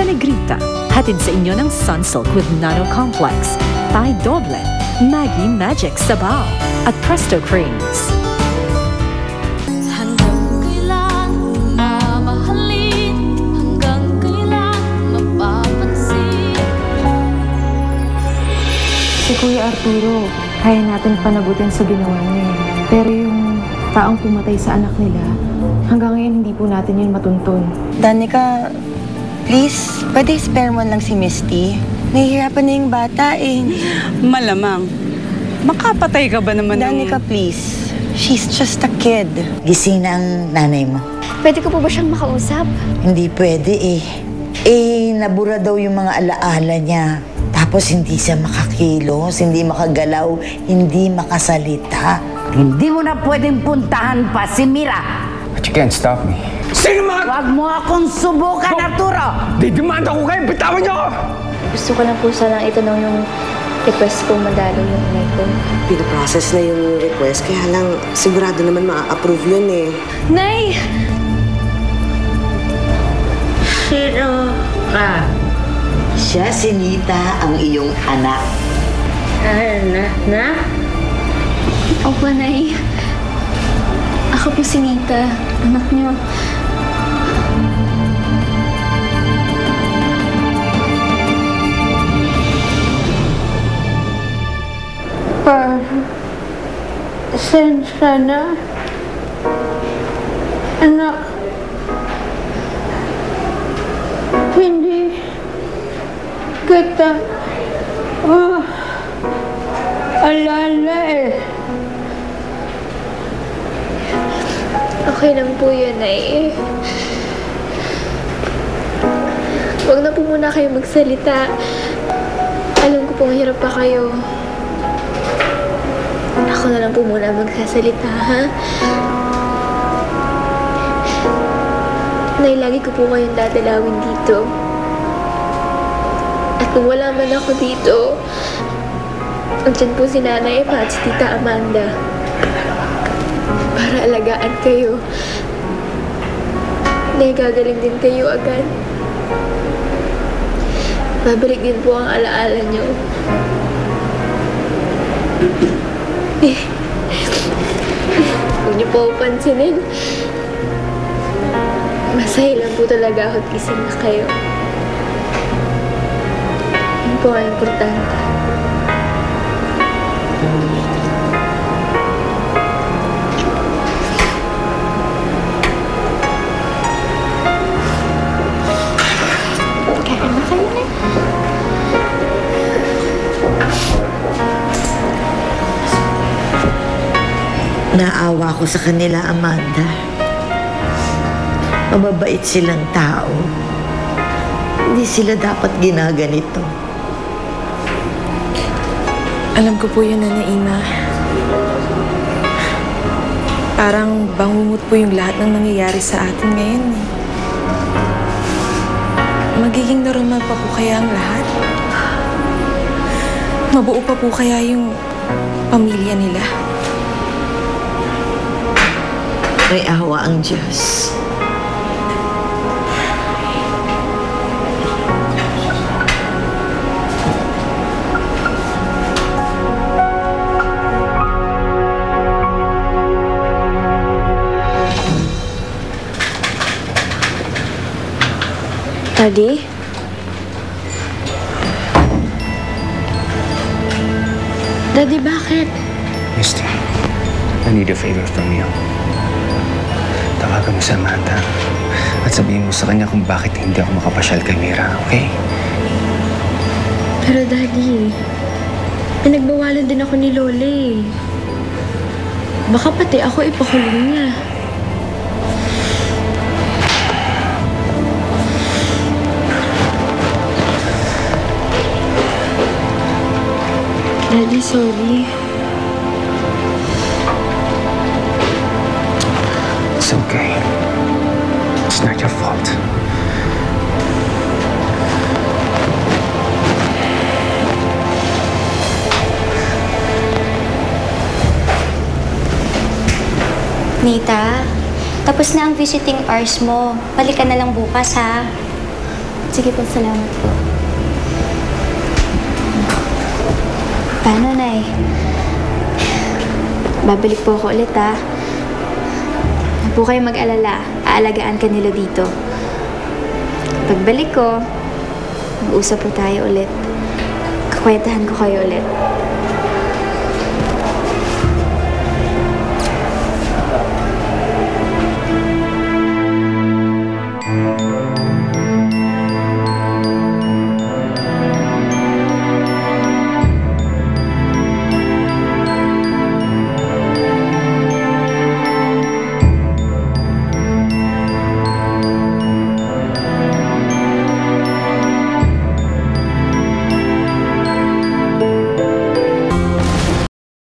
Crema Negrita. Hatid sa inyo ng Sunsilk with Nano Complex, Thai Doble, Maggie Magic Sabaw, at Presto Creams. Hanggang kailan mamahalin, hanggang kailan mapapansin. Si Kuya Arturo, kaya natin panagutin sa ginawa niya. Pero yung taong pumatay sa anak nila, hanggang ngayon hindi po natin yun matuntun. Danica, please, pwede spare mo lang si Misty. Nahihirapan na yung bata eh. Malamang. Makapatay ka ba naman Danica, please. She's just a kid. Gising na ang nanay mo. Pwede ko po ba siyang makausap? Hindi pwede eh. Nabura daw yung mga alaala niya. Tapos hindi siya makakilos, hindi makagalaw, hindi makasalita. Hindi mo na pwedeng puntahan pa si Mira. But you can't stop me. Sino mga... Huwag mo akong subukan, Arturo! Didimanda ko kayo! Bitawan niyo ako! Gusto ko lang po sanang itanong yung request kong madalo yung nanay ko. Pinaprocess na yung request, kaya lang sigurado naman ma-approve yun eh. Nay! Sino ka? Siya, si Nita, ang iyong anak. Na? Opo, Nay. Ako po si Nita, anak niyo. Pasensya na. Anak, hindi kita alala eh. Okay lang po yun, Nay. Huwag na po muna kayo magsalita. Alam ko pong hirap pa kayo. Ako na lang po muna magsasalita, ha? Nay, lagi ko po kayong dadalawin dito. At kung wala man ako dito, andyan po si Nanay Eva at si Tita Amanda. Para alagaan kayo. Nay, gagaling din kayo agad. Babalik din po ang alaala niyo. Huwag niyo po pansinin. Masaya lang po talaga ako at gising na kayo. Yun po ang importante. Kaya na kayo na. Naawa ko sa kanila, Amanda. Mababait silang tao. Hindi sila dapat ginaganito. Alam ko po yun, Nana Ina. Parang bangungot po yung lahat ng nangyayari sa atin ngayon eh. Magiging normal pa po kaya ang lahat? Mabuo pa po kaya yung pamilya nila? May awa ang Diyos. Daddy? Daddy, bakit? Misty, I need a favor from you. Tawagan mo si Amanda at sabihin mo sa kanya kung bakit hindi ako makapasyal kay Mira, okay? Pero Daddy, pinagbawalan din ako ni Lola eh. Baka pati ako ipakulong niya. Daddy, sorry. It's okay. It's not your fault. Nita, tapos na ang visiting hours mo. Balik ka na lang bukas, ha? Sige po, salamat po. Paano, Nay? Babalik po ako ulit, ha? Huwag po kayo mag-alala. Aalagaan ka nila dito. Pagbalik ko, mag-usap po tayo ulit. Kakwentahan ko kayo ulit.